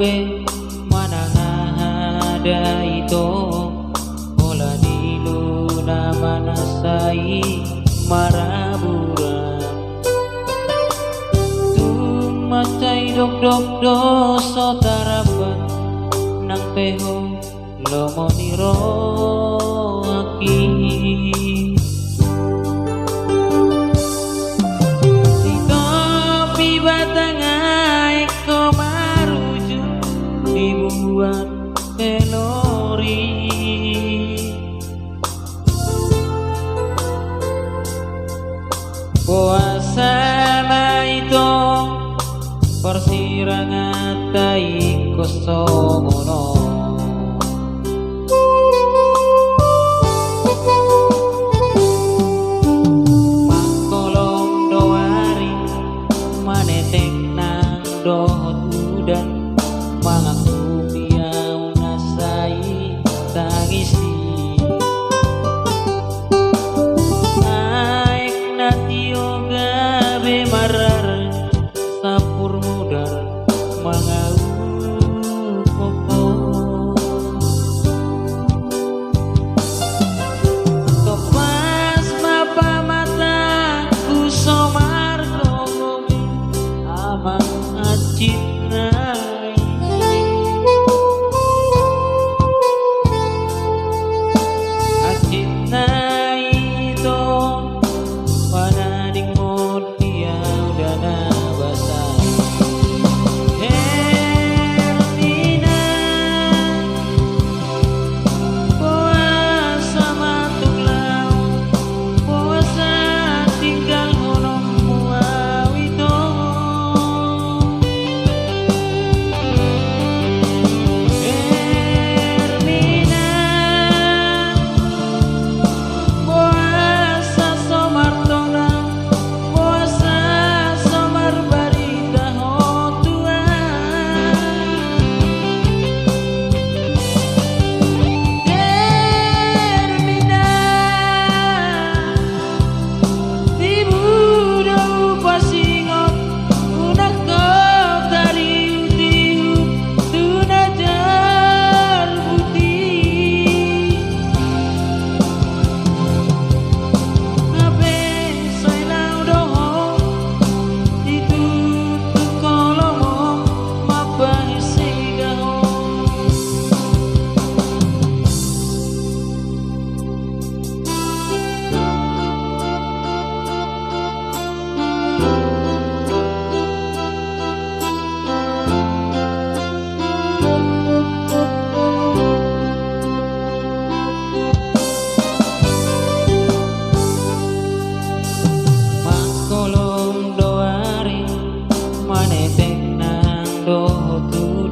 kabe manangada ito ola dilo na manasai marabura tumatay dog so tarapan ng peho lomo ni Rocky dito pibatangay ko marujuk dibuat pelori puasa na ito persirangan taing kosong ono makolong doari manetek nang dohot udan mga kupiaw nasai tangisi naik natio gabe marar sapur mudar mga upopo topas mapamata kusomar kogobi amang acit nai acit nai to pananing mod dia udana basah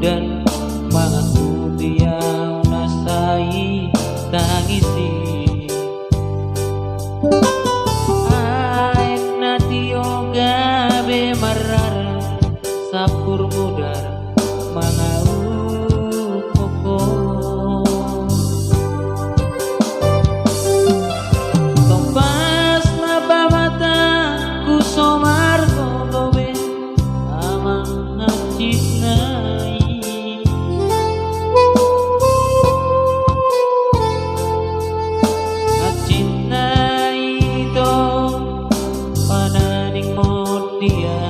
dan mga kupiaw nasai tangisi aek natio gabe marar sapur mudar mga upopo topas mapamata kusomar kogobe amang acit nai acit nai to pananing mod dia